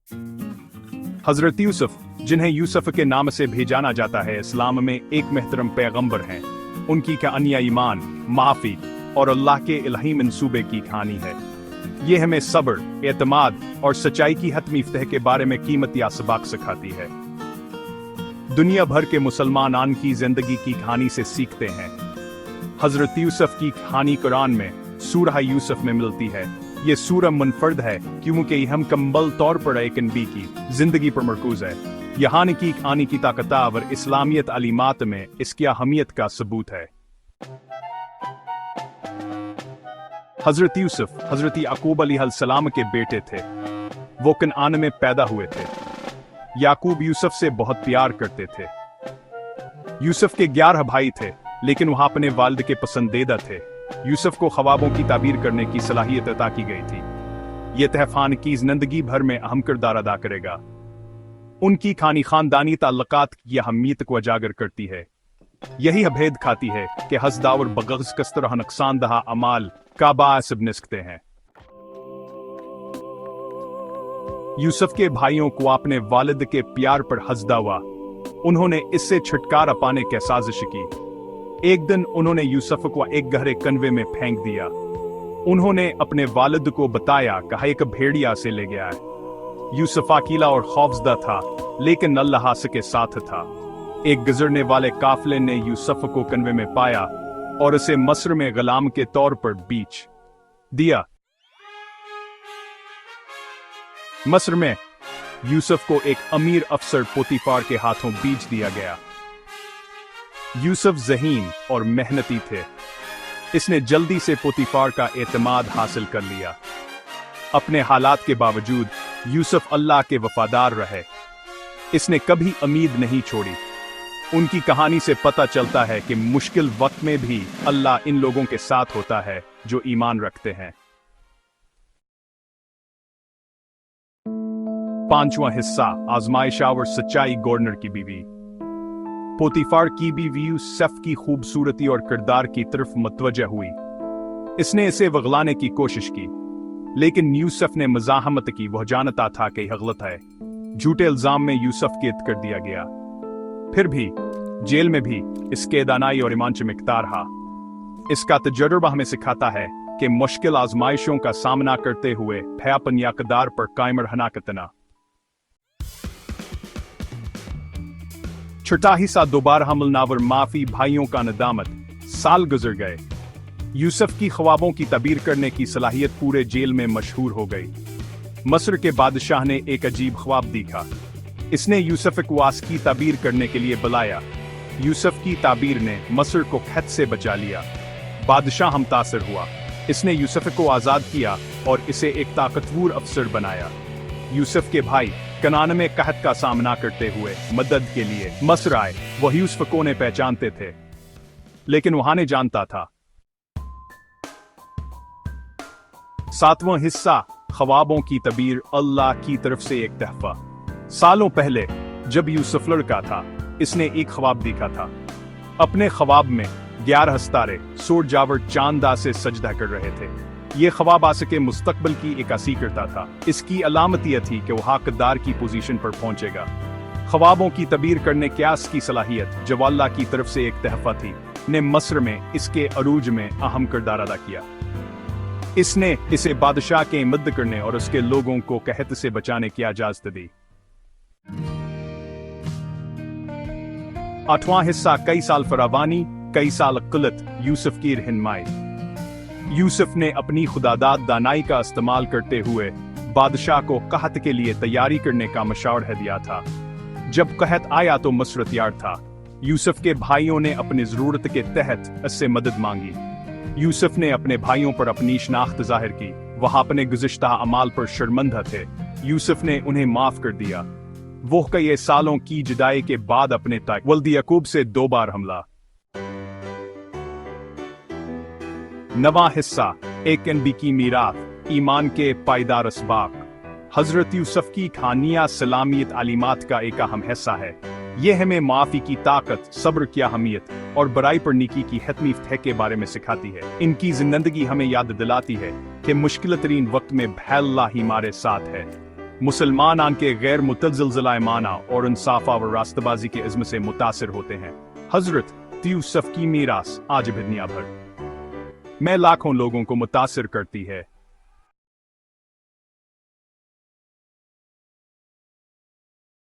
हजरत यूसुफ, जिन्हें यूसुफ के नाम से भी जाना जाता है, इस्लाम में एक महतरम पैगंबर हैं। उनकी कहानी ईमान, माफी और अल्लाह के इलाही मंसूबे की कहानी है। ये हमें सब्र, एतमाद और सच्चाई की हतमी फतह के बारे में कीमती असबाक सिखाती है। दुनिया भर के मुसलमान की जिंदगी की कहानी से सीखते हैं। हजरत यूसुफ की कहानी कुरान में सूरह यूसुफ में मिलती है। ये सूरह मुनफरद है क्योंकि यह मुकम्मल तौर पर एक नबी की जिंदगी पर मरकूज है। यहाँ की कहानी की ताकतवर इस्लामियत अलीमात में इसकी अहमियत का सबूत है। हजरत यूसुफ हजरत याकूब अलैहिस्सलाम के बेटे थे। वो कनान में पैदा हुए थे। याकूब यूसुफ से बहुत प्यार करते थे। यूसुफ के 11 भाई थे, लेकिन वह अपने वालिद के पसंदीदा थे। यूसुफ को ख्वाबों की ताबीर करने की सलाहियत अता की गई थी। यह तहफान की जिंदगी भर में अहम किरदार अदा करेगा। उनकी कहानी खानदानी ताल्लुकात की अहमियत को उजागर करती है। यही भेद खाती है कि हसदा और बग़ज़ किस तरह नुकसान दहा अमाल का बाअस बन सकते हैं। यूसुफ के भाइयों को अपने वालिद के प्यार पर हसदा हुआ। उन्होंने इससे छुटकारा पाने की साजिश की। एक दिन उन्होंने यूसुफ को एक गहरे कन्वे में फेंक दिया। उन्होंने अपने वालिद को बताया कि एक भेड़िया से ले गया है। यूसुफ अकेला और खौफजदा था, लेकिन अल्लाह के साथ था। एक गुजरने वाले काफिले ने यूसुफ को कन्वे में पाया और उसे मिस्र में गुलाम के तौर पर बेच दिया। मिस्र में यूसुफ को एक अमीर अफसर पोतीफार के हाथों बेच दिया गया। यूसुफ ज़हीन और मेहनती थे। इसने जल्दी से पोतीफार का एतमाद हासिल कर लिया। अपने हालात के बावजूद यूसुफ अल्लाह के वफादार रहे। इसने कभी उम्मीद नहीं छोड़ी। उनकी कहानी से पता चलता है कि मुश्किल वक्त में भी अल्लाह इन लोगों के साथ होता है जो ईमान रखते हैं। 5वां हिस्सा, आजमाइशा और सच्चाई। गवर्नर की बीवी। पोतीफार की बीवी यूसुफ की खूबसूरती और किरदार की तरफ मुतवज्जह हुई। इसने इसे वगलाने की कोशिश की, लेकिन यूसुफ ने मज़ाहमत की। वह जानता था कि यह गलत है। झूठे इल्जाम में यूसुफ कैद कर दिया गया। फिर भी जेल में भी इसके दानाई और ईमान चमकता रहा। इसका तजुर्बा हमें सिखाता है कि मुश्किल आजमाइशों का सामना करते हुए अपनी अक़दार पर कायम रहना कितना। छठा हिस्सा, दोबारा हमलनावर माफी। भाइयों का नदामत। साल गुजर गए। यूसुफ की ख्वाबों की तबीर करने की सलाहियत पूरे जेल में मशहूर हो गई। मिस्र के बादशाह ने एक अजीब ख्वाब देखा। इसने यूसुफ को आस की ताबीर करने के लिए बुलाया। यूसुफ की ताबीर ने मिस्र को खत से बचा लिया। बादशाह मुतासिर हुआ। इसने यूसुफ को आजाद किया और इसे एक ताकतवर अफसर बनाया। यूसुफ के भाई कनान में कहत का सामना करते हुए मदद के लिए मिस्र आए। वह यूसुफ को ने पहचानते थे, लेकिन वहां ने जानता था। 7वां हिस्सा, ख्वाबों की तबीर। अल्लाह की तरफ से एक तहफा। सालों पहले जब यूसुफ लड़का था, इसने एक ख्वाब देखा था। अपने ख्वाब में 11 सितारे सूरज जावर चांदा से सजदा कर रहे थे। ये ख्वाब आस के मुस्तकबिल की इक्कासी करता था। इसकी अलामत यह थी कि वह हकदार की पोजीशन पर पहुंचेगा। ख्वाबों की तबीर करने क्यास की सलाहियत, जो अल्लाह की तरफ से एक तहफा थी, ने मिस्र में इसके अरूज में अहम किरदार अदा किया। इसने इसे बादशाह के मदद करने और उसके लोगों को कहत से बचाने की इजाजत दी। 8वां हिस्सा, कई साल फरावानी, कई साल क़िल्लत। यूसुफ की रहनुमाई। यूसुफ ने अपनी खुदादाद दानाई का इस्तेमाल करते हुए बादशाह को कहत के लिए तैयारी करने का मशवरा दिया था। जब कहत आया तो मिस्र तैयार था। यूसुफ के भाइयों ने अपनी जरूरत के तहत इससे मदद मांगी। यूसुफ ने अपने भाइयों पर अपनी शनाख्त जाहिर की। वह अपने गुज़िश्ता अमाल पर शर्मिंदा थे। यूसुफ ने उन्हें माफ कर दिया। वो कई सालों की जुदाई के बाद अपने वल्द याकूब से 2 बार हमला। 9वां हिस्सा, एक नबी की मीराथ। ईमान के पायदार असबाक। हजरत यूसुफ की कहानियां सलामियत अलीमात का एक अहम हिस्सा है। यह हमें माफी की ताकत, सब्र की अहमियत और बुराई पर नेकी की हतमी फतह के बारे में सिखाती है। इनकी जिंदगी हमें याद दिलाती है कि मुश्किल तरीन वक्त में अल्लाह ही हमारे साथ है। मुसलमान आंके गैर मुतज़िलज़िला ईमाना और इंसाफा व रास्तबाजी के इज़्म से मुतासिर होते हैं। हजरत यूसुफ की मीरास आज भी दुनिया भर में लाखों लोगों को मुतासिर करती है।